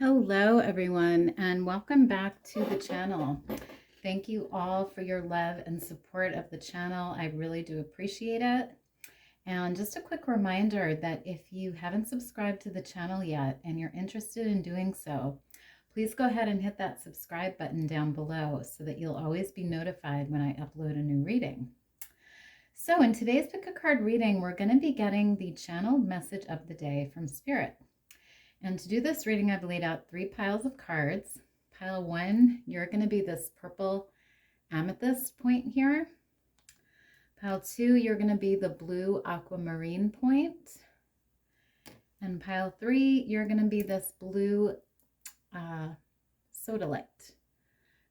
Hello everyone, and welcome back to the channel. Thank you all for your love and support of the channel. I really do appreciate it. And just a quick reminder that if you haven't subscribed to the channel yet and you're interested in doing so, please go ahead and hit that subscribe button down below so that you'll always be notified when I upload a new reading. So in today's pick a card reading, we're going to be getting the channeled message of the day from Spirit. And to do this reading, I've laid out 3 piles of cards. Pile 1, you're going to be this purple amethyst point here. Pile 2, you're going to be the blue aquamarine point. And pile 3, you're going to be this blue sodalite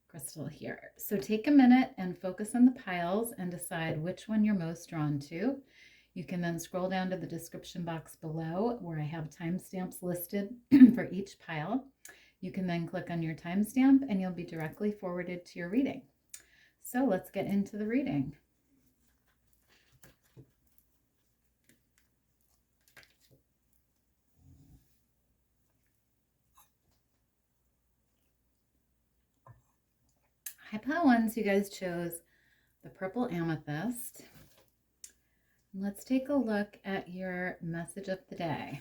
crystal here. So take a minute and focus on the piles and decide which one you're most drawn to. You can then scroll down to the description box below where I have timestamps listed for each pile. You can then click on your timestamp and you'll be directly forwarded to your reading. So let's get into the reading. Hi, pile 1s, you guys chose the purple amethyst. Let's take a look at your message of the day.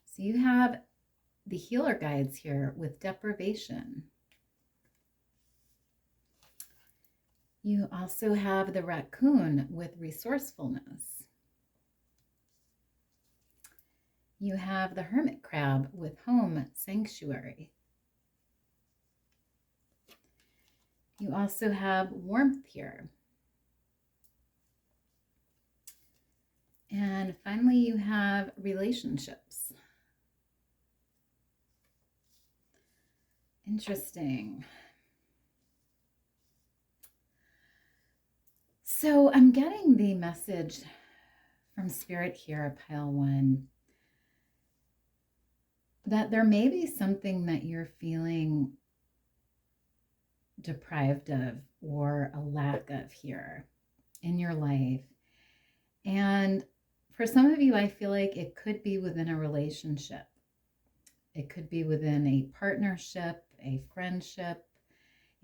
So you have the healer guides here with deprivation. You also have the raccoon with resourcefulness. You have the hermit crab with home sanctuary. You also have warmth here. And finally, you have relationships. Interesting. So I'm getting the message from Spirit here, pile 1, that there may be something that you're feeling deprived of or a lack of here in your life. And for some of you, I feel like it could be within a relationship. It could be within a partnership, a friendship,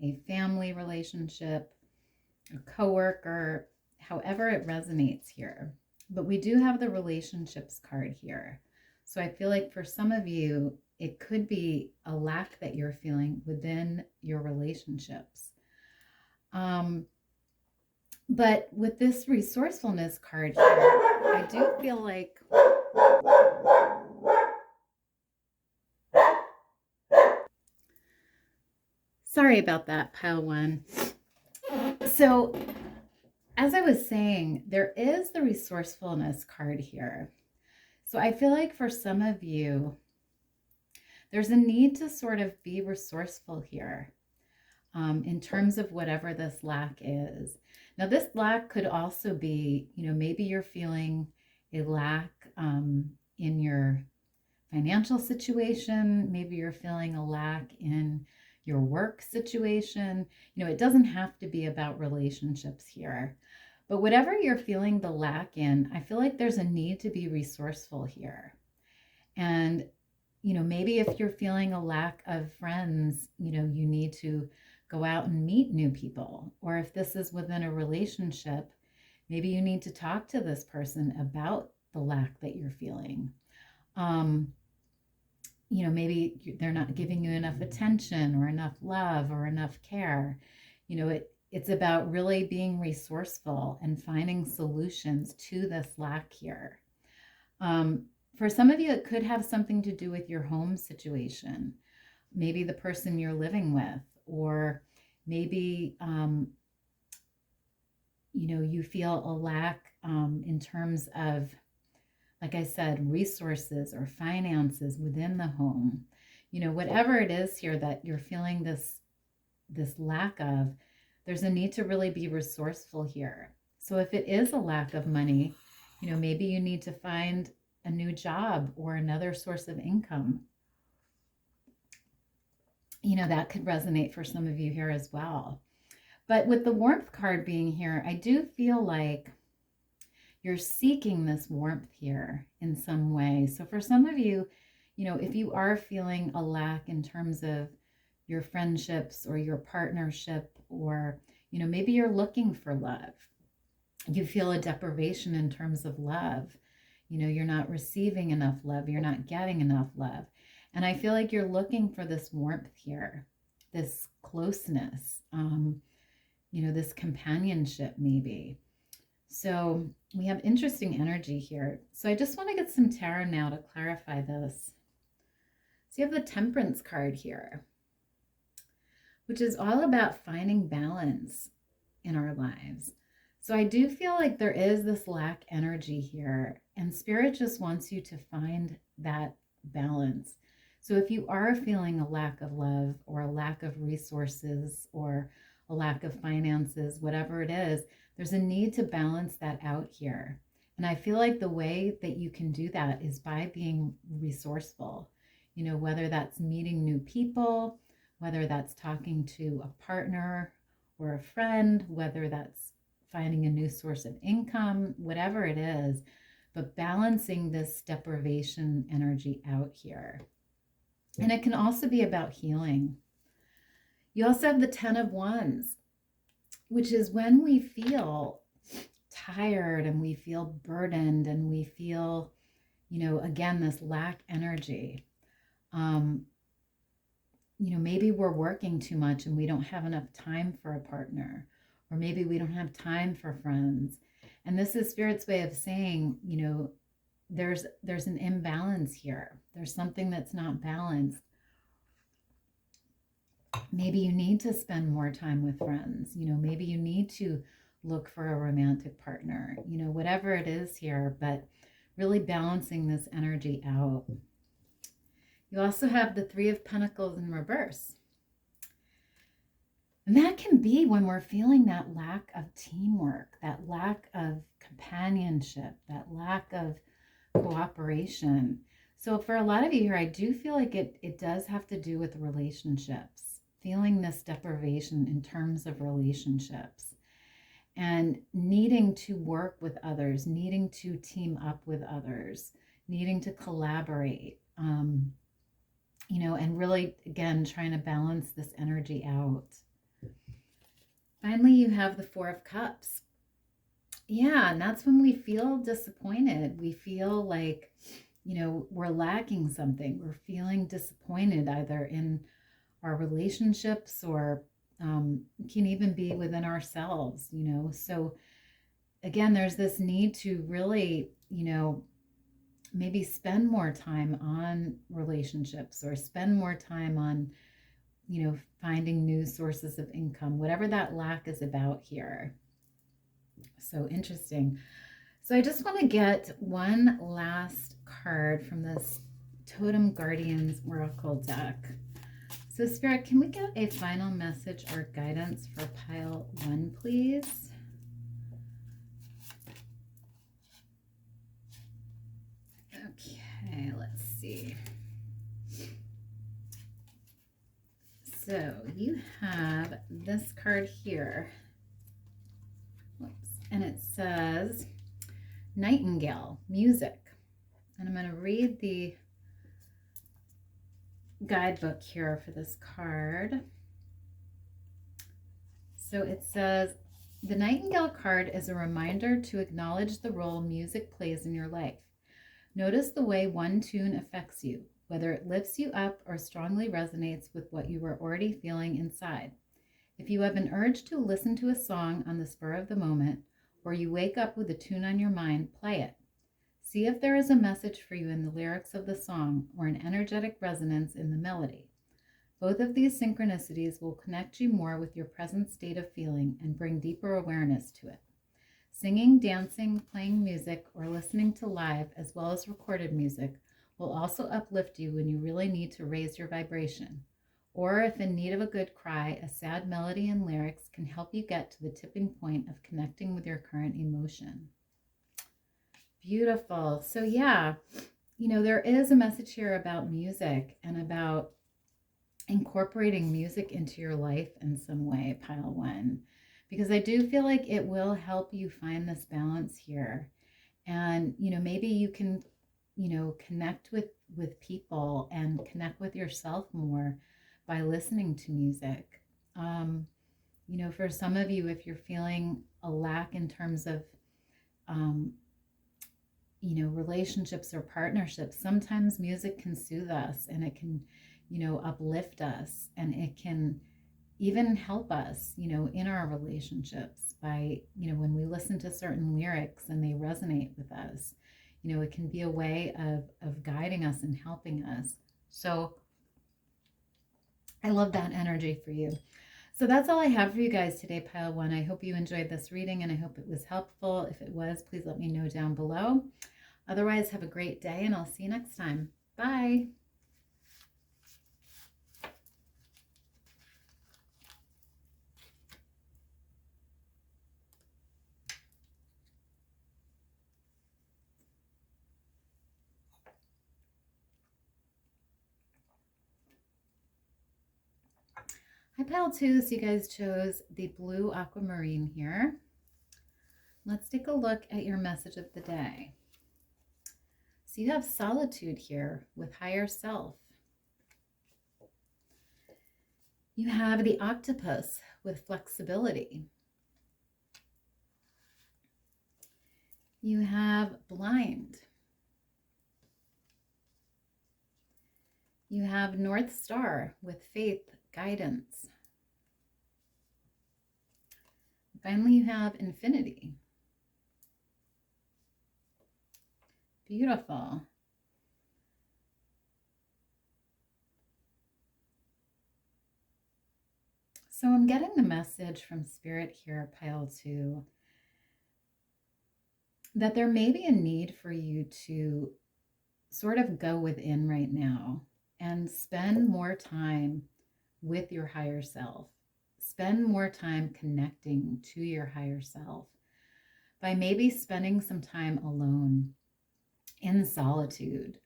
a family relationship, a coworker, however it resonates here. But we do have the relationships card here. So I feel like for some of you, it could be a lack that you're feeling within your relationships. But with this resourcefulness card here, I do feel like sorry about that, pile 1. So as I was saying, there is the resourcefulness card here. So I feel like for some of you, there's a need to sort of be resourceful here in terms of whatever this lack is. Now, this lack could also be, maybe you're feeling a lack in your financial situation. Maybe you're feeling a lack in your work situation. It doesn't have to be about relationships here. But whatever you're feeling the lack in, I feel like there's a need to be resourceful here. And, maybe if you're feeling a lack of friends, you need to go out and meet new people. Or if this is within a relationship, maybe you need to talk to this person about the lack that you're feeling. Maybe they're not giving you enough attention or enough love or enough care. It's about really being resourceful and finding solutions to this lack here. For some of you, it could have something to do with your home situation. Maybe the person you're living with, or maybe, you feel a lack in terms of, like I said, resources or finances within the home. Whatever it is here that you're feeling this lack of, there's a need to really be resourceful here. So if it is a lack of money, maybe you need to find a new job or another source of income. That could resonate for some of you here as well. But with the warmth card being here, I do feel like you're seeking this warmth here in some way. So for some of you, if you are feeling a lack in terms of your friendships or your partnership, or, maybe you're looking for love, you feel a deprivation in terms of love. You're not receiving enough love, you're not getting enough love. And I feel like you're looking for this warmth here, this closeness, this companionship maybe. So we have interesting energy here. So I just want to get some tarot now to clarify this. So you have the Temperance card here, which is all about finding balance in our lives. So I do feel like there is this lack energy here, and Spirit just wants you to find that balance. So if you are feeling a lack of love or a lack of resources or a lack of finances, whatever it is, there's a need to balance that out here. And I feel like the way that you can do that is by being resourceful, whether that's meeting new people, whether that's talking to a partner or a friend, whether that's finding a new source of income, whatever it is, but balancing this deprivation energy out here. And it can also be about healing. You also have the 10 of Wands, which is when we feel tired and we feel burdened and we feel, again, this lack energy. Maybe we're working too much and we don't have enough time for a partner, or maybe we don't have time for friends. And this is Spirit's way of saying, there's an imbalance here. There's something that's not balanced. Maybe you need to spend more time with friends. Maybe you need to look for a romantic partner, whatever it is here, but really balancing this energy out. You also have the 3 of Pentacles in reverse. And that can be when we're feeling that lack of teamwork, that lack of companionship, that lack of cooperation. So for a lot of you here, I do feel like it does have to do with relationships, feeling this deprivation in terms of relationships, and needing to work with others, needing to team up with others, needing to collaborate, and really, again, trying to balance this energy out. Finally, you have the 4 of Cups. Yeah, and that's when we feel disappointed. We feel like, we're lacking something. We're feeling disappointed either in our relationships or can even be within ourselves, So again, there's this need to really, maybe spend more time on relationships or spend more time on, finding new sources of income, whatever that lack is about here. So interesting. So I just want to get one last card from this Totem Guardians Oracle deck. So Spirit, can we get a final message or guidance for pile 1, please? Okay, let's see. So you have this card here. Whoops. And it says Nightingale, music. And I'm going to read the guidebook here for this card. So it says, the Nightingale card is a reminder to acknowledge the role music plays in your life. Notice the way one tune affects you, whether it lifts you up or strongly resonates with what you were already feeling inside. If you have an urge to listen to a song on the spur of the moment, or you wake up with a tune on your mind, play it. See if there is a message for you in the lyrics of the song or an energetic resonance in the melody. Both of these synchronicities will connect you more with your present state of feeling and bring deeper awareness to it. Singing, dancing, playing music, or listening to live as well as recorded music will also uplift you when you really need to raise your vibration. Or if in need of a good cry, a sad melody and lyrics can help you get to the tipping point of connecting with your current emotion. Beautiful. So yeah, there is a message here about music and about incorporating music into your life in some way, pile 1, because I do feel like it will help you find this balance here. And, maybe you can, connect with with people and connect with yourself more by listening to music. You know, for some of you, if you're feeling a lack in terms of, um, you know, relationships or partnerships, sometimes music can soothe us, and it can, you know, uplift us, and it can even help us, you know, in our relationships by, you know, when we listen to certain lyrics and they resonate with us, you know, it can be a way of guiding us and helping us. So I love that energy for you. So that's all I have for you guys today, Pile 1. I hope you enjoyed this reading, and I hope it was helpful. If it was, please let me know down below. Otherwise, have a great day, and I'll see you next time. Bye. Hi, Pile 2. So you guys chose the blue aquamarine here. Let's take a look at your message of the day. So you have solitude here with higher self. You have the octopus with flexibility. You have blind. You have North Star with faith, guidance. Finally, you have infinity. Beautiful. So I'm getting the message from Spirit here, Pile 2, that there may be a need for you to sort of go within right now and spend more time with your higher self. Spend more time connecting to your higher self by maybe spending some time alone in solitude,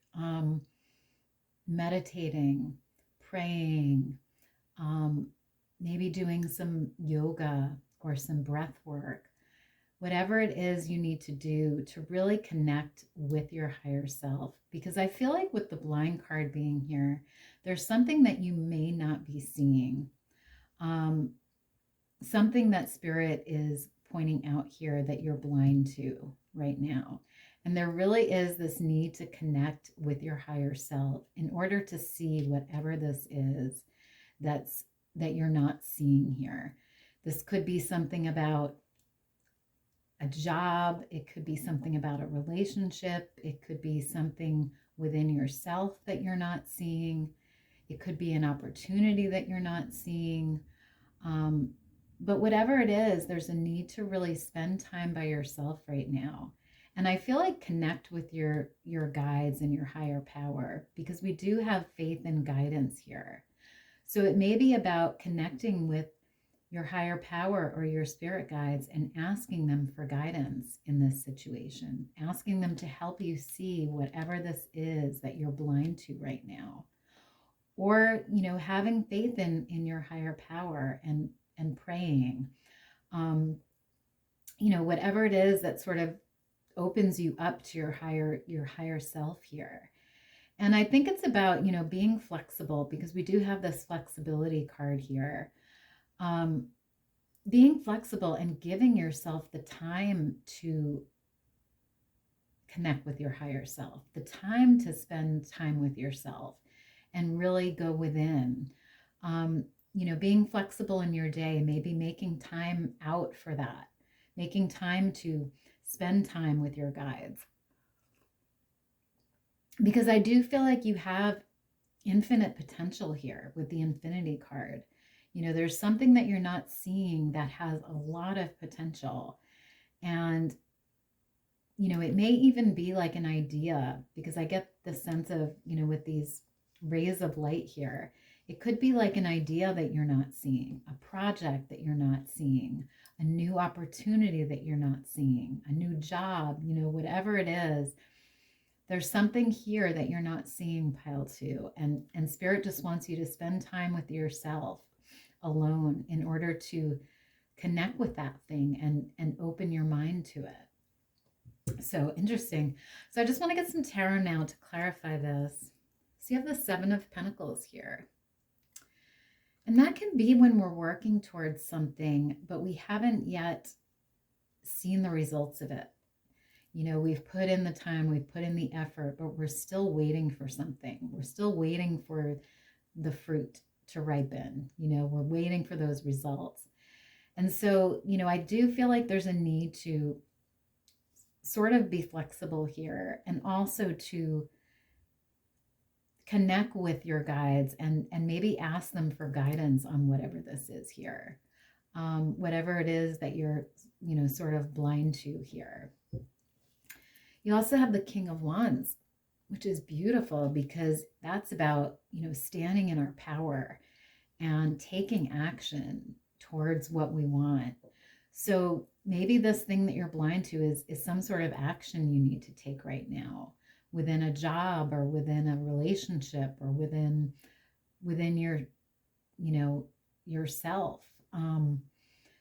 meditating, praying, maybe doing some yoga or some breath work, whatever it is you need to do to really connect with your higher self. Because I feel like with the blind card being here, there's something that you may not be seeing. Something that Spirit is pointing out here that you're blind to right now. And there really is this need to connect with your higher self in order to see whatever this is that you're not seeing here. This could be something about a job. It could be something about a relationship. It could be something within yourself that you're not seeing. It could be an opportunity that you're not seeing. But whatever it is, there's a need to really spend time by yourself right now. And I feel like connect with your guides and your higher power, because we do have faith and guidance here. So it may be about connecting with your higher power or your spirit guides and asking them for guidance in this situation, asking them to help you see whatever this is that you're blind to right now. Or, you know, having faith in your higher power and praying, you know, whatever it is that sort of opens you up to your higher self here. And I think it's about, you know, being flexible, because we do have this flexibility card here. Being flexible and giving yourself the time to connect with your higher self, the time to spend time with yourself and really go within. You know, being flexible in your day, maybe making time out for that, making time to spend time with your guides. Because I do feel like you have infinite potential here with the infinity card. You know, there's something that you're not seeing that has a lot of potential. And, you know, it may even be like an idea, because I get the sense of, you know, with these rays of light here, it could be like an idea that you're not seeing, a project that you're not seeing, a new opportunity that you're not seeing, a new job, you know, whatever it is. There's something here that you're not seeing, Pile 2. And Spirit just wants you to spend time with yourself alone in order to connect with that thing and open your mind to it. So interesting. So I just want to get some tarot now to clarify this. So you have the Seven of Pentacles here. And that can be when we're working towards something, but we haven't yet seen the results of it. You know, we've put in the time, we've put in the effort, but we're still waiting for something. We're still waiting for the fruit to ripen. You know, we're waiting for those results. And so, you know, I do feel like there's a need to sort of be flexible here, and also to connect with your guides and maybe ask them for guidance on whatever this is here. Whatever it is that you're, you know, sort of blind to here. You also have the King of Wands, which is beautiful because that's about, you know, standing in our power and taking action towards what we want. So maybe this thing that you're blind to is some sort of action you need to take right now within a job or within a relationship or within your, you know, yourself.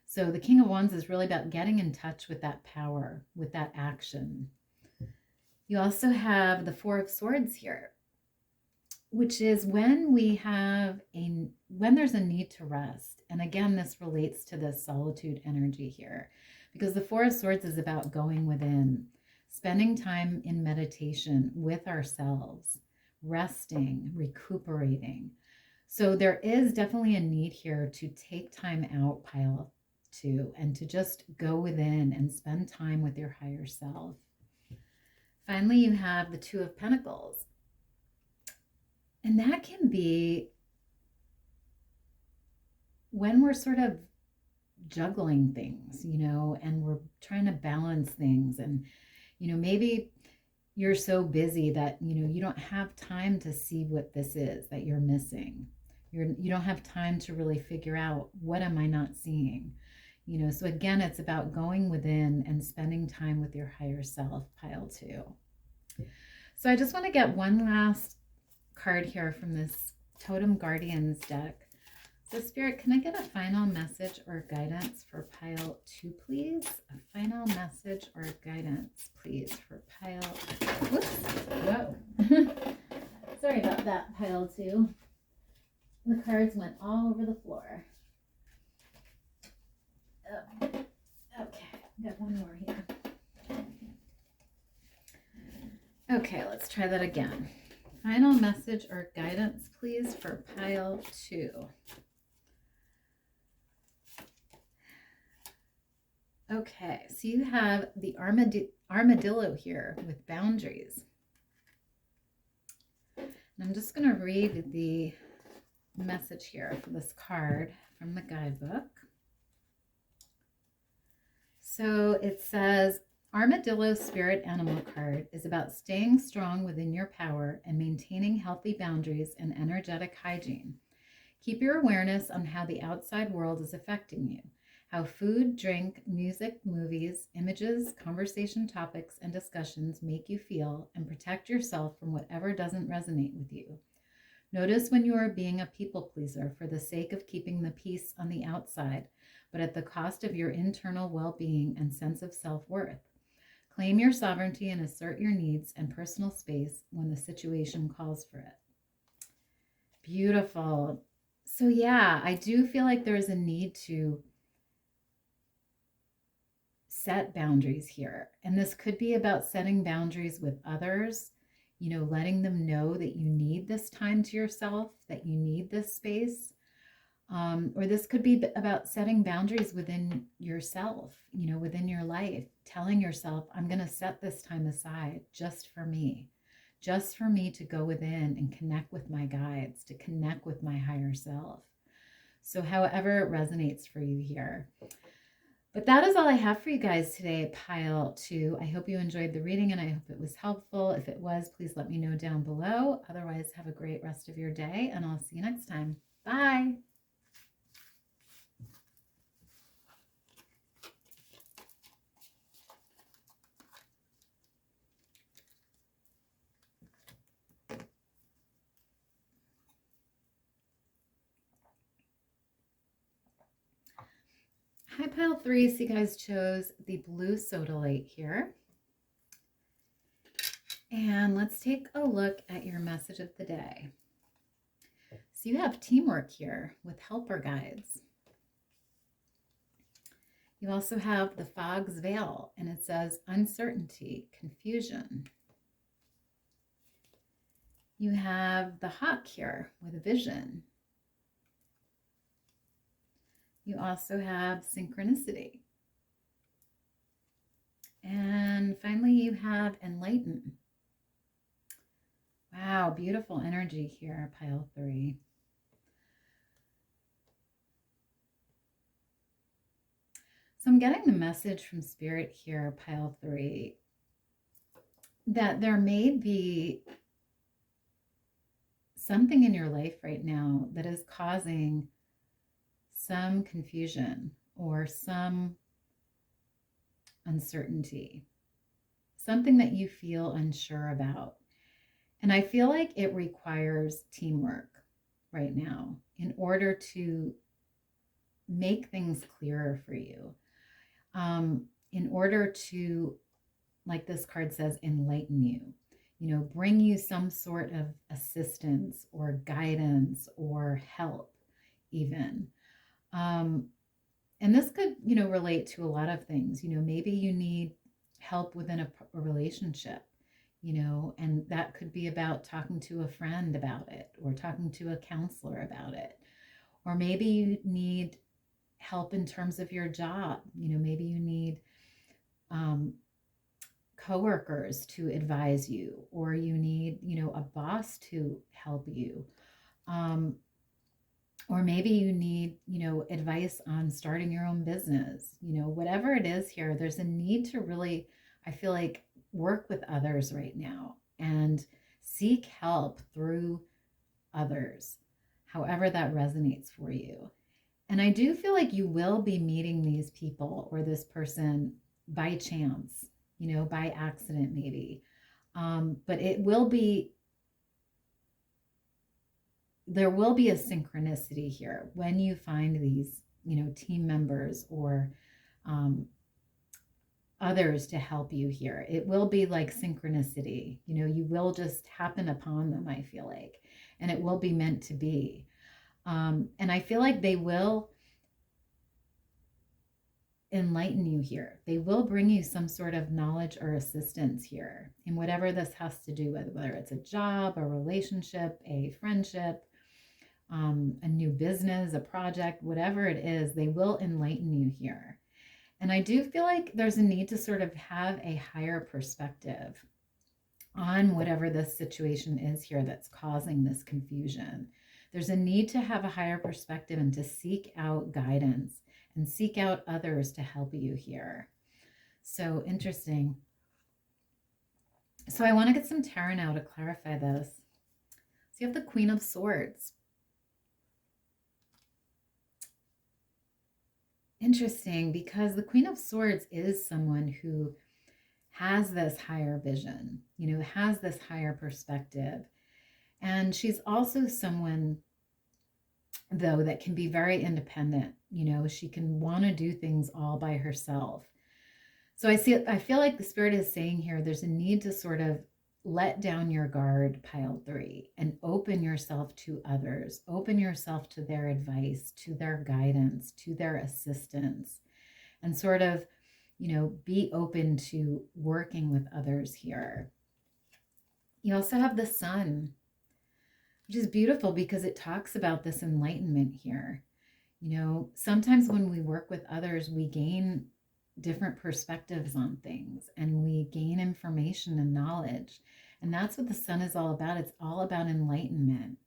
So the King of Wands is really about getting in touch with that power, with that action. You also have the Four of Swords here, which is when when there's a need to rest. And again, this relates to this solitude energy here, because the Four of Swords is about going within, spending time in meditation with ourselves, resting, recuperating. So there is definitely a need here to take time out, pile two, and to just go within and spend time with your higher self. Finally, you have the Two of Pentacles. And that can be when we're sort of juggling things, you know, and we're trying to balance things. And, you know, maybe you're so busy that, you know, you don't have time to see what this is that you're missing. You don't have time to really figure out, what am I not seeing? You know, so again, it's about going within and spending time with your higher self, pile two. So I just want to get one last card here from this Totem Guardians deck. So Spirit, can I get a final message or guidance for pile two, please? A final message or guidance, please, for pile, whoops, whoa. Sorry about that, pile two. The cards went all over the floor. Oh. Okay, got one more here. Okay, let's try that again. Final message or guidance, please, for pile two. Okay, so you have the armadillo here with boundaries. And I'm just going to read the message here for this card from the guidebook. So it says, Armadillo Spirit Animal card is about staying strong within your power and maintaining healthy boundaries and energetic hygiene. Keep your awareness on how the outside world is affecting you, how food, drink, music, movies, images, conversation topics, and discussions make you feel, and protect yourself from whatever doesn't resonate with you. Notice when you are being a people pleaser for the sake of keeping the peace on the outside, but at the cost of your internal well-being and sense of self-worth. Claim your sovereignty and assert your needs and personal space when the situation calls for it. Beautiful. So yeah, I do feel like there's a need to set boundaries here. And this could be about setting boundaries with others, you know, letting them know that you need this time to yourself, that you need this space. Or this could be about setting boundaries within yourself, you know, within your life, telling yourself, I'm going to set this time aside just for me to go within and connect with my guides, to connect with my higher self. So however it resonates for you here. But that is all I have for you guys today, pile two. I hope you enjoyed the reading and I hope it was helpful. If it was, please let me know down below. Otherwise, have a great rest of your day and I'll see you next time. Bye. Hi, pile three. So you guys chose the blue sodalite here. And let's take a look at your message of the day. So you have teamwork here with helper guides. You also have the fog's veil, and it says uncertainty, confusion. You have the hawk here with vision. You also have synchronicity. And finally, you have enlighten. Wow, beautiful energy here, pile 3. So I'm getting the message from Spirit here, pile 3, that there may be something in your life right now that is causing some confusion or some uncertainty, something that you feel unsure about. And I feel like it requires teamwork right now in order to make things clearer for you, in order to, like this card says, enlighten you, bring you some sort of assistance or guidance or help even. And this could, relate to a lot of things. Maybe you need help within a relationship, and that could be about talking to a friend about it or talking to a counselor about it. Or maybe you need help in terms of your job. Maybe you need coworkers to advise you, or you need, a boss to help you. Or maybe you need, advice on starting your own business. Whatever it is here, there's a need to really, I feel like, work with others right now and seek help through others, however that resonates for you. And I do feel like you will be meeting these people or this person by chance, by accident maybe. But there will be a synchronicity here when you find these, team members or others to help you here. It will be like synchronicity. You will just happen upon them, I feel like, and it will be meant to be. And I feel like they will enlighten you here. They will bring you some sort of knowledge or assistance here in whatever this has to do with, whether it's a job, a relationship, a friendship, a new business, a project, whatever it is, they will enlighten you here. And I do feel like there's a need to sort of have a higher perspective on whatever this situation is here that's causing this confusion. There's a need to have a higher perspective and to seek out guidance and seek out others to help you here. So interesting. So I want to get some tarot now to clarify this. So you have the Queen of Swords. Interesting, because the Queen of Swords is someone who has this higher vision, has this higher perspective. And she's also someone, though, that can be very independent. She can want to do things all by herself. So I feel like the Spirit is saying here, there's a need to sort of let down your guard, pile 3, and open yourself to others, open yourself to their advice, to their guidance, to their assistance, and sort of, be open to working with others here. You also have the Sun, which is beautiful because it talks about this enlightenment here. Sometimes when we work with others, we gain different perspectives on things and we gain information and knowledge. And that's what the Sun is all about. It's all about enlightenment.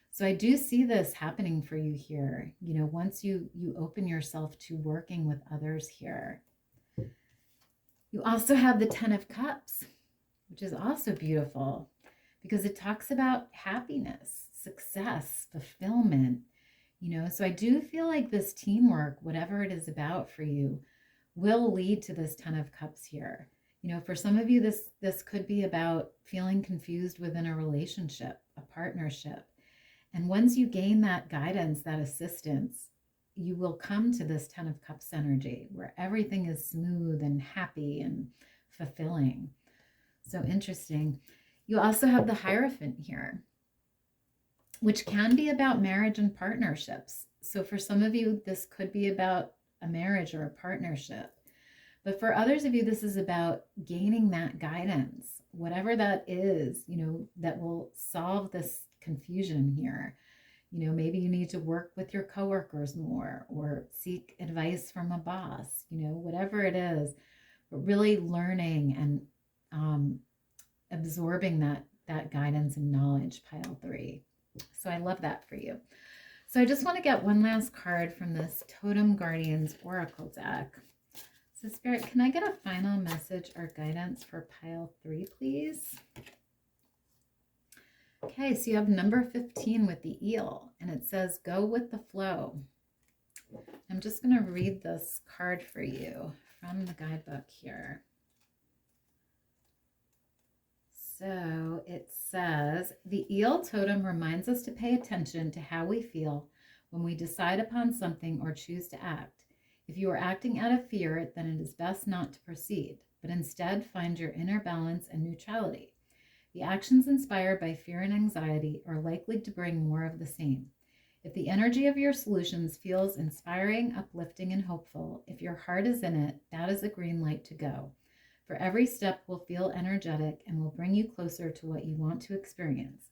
So I do see this happening for you here. Once you open yourself to working with others here. You also have the 10 of Cups, which is also beautiful because it talks about happiness, success, fulfillment. So I do feel like this teamwork, whatever it is about for you, will lead to this 10 of Cups here. For some of you, this could be about feeling confused within a relationship, a partnership. And once you gain that guidance, that assistance, you will come to this 10 of Cups energy where everything is smooth and happy and fulfilling. So interesting. You also have the Hierophant here, which can be about marriage and partnerships. So for some of you, this could be about a marriage or a partnership. But for others of you, this is about gaining that guidance, whatever that is, that will solve this confusion here. Maybe you need to work with your coworkers more or seek advice from a boss, whatever it is, but really learning and absorbing that guidance and knowledge, pile 3. So I love that for you. So I just want to get one last card from this Totem Guardians Oracle deck. So Spirit, can I get a final message or guidance for pile 3, please? Okay, so you have number 15 with the eel, and it says, go with the flow. I'm just going to read this card for you from the guidebook here. So it says, the eel totem reminds us to pay attention to how we feel when we decide upon something or choose to act. If you are acting out of fear, then it is best not to proceed, but instead find your inner balance and neutrality. The actions inspired by fear and anxiety are likely to bring more of the same. If the energy of your solutions feels inspiring, uplifting, and hopeful, if your heart is in it, that is a green light to go. For every step will feel energetic and will bring you closer to what you want to experience.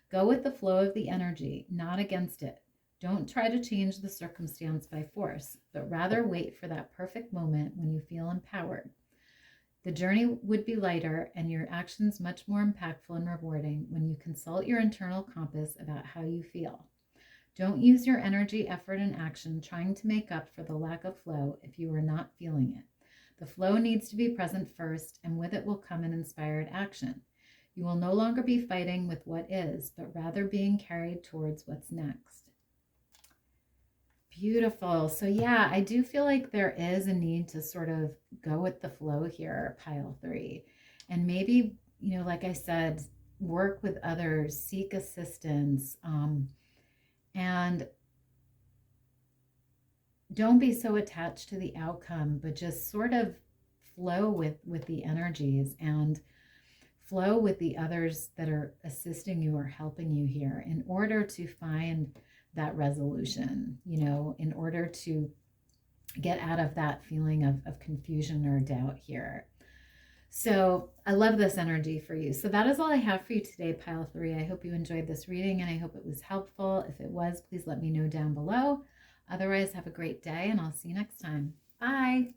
Go with the flow of the energy, not against it. Don't try to change the circumstance by force, but rather wait for that perfect moment when you feel empowered. The journey would be lighter and your actions much more impactful and rewarding when you consult your internal compass about how you feel. Don't use your energy, effort, and action trying to make up for the lack of flow if you are not feeling it. The flow needs to be present first, and with it will come an inspired action. You will no longer be fighting with what is, but rather being carried towards what's next. Beautiful. So yeah, I do feel like there is a need to sort of go with the flow here, pile 3. And maybe, like I said, work with others, seek assistance, and don't be so attached to the outcome, but just sort of flow with the energies and flow with the others that are assisting you or helping you here in order to find that resolution, in order to get out of that feeling of confusion or doubt here. So I love this energy for you. So that is all I have for you today, pile 3. I hope you enjoyed this reading and I hope it was helpful. If it was, please let me know down below. Otherwise, have a great day and I'll see you next time. Bye.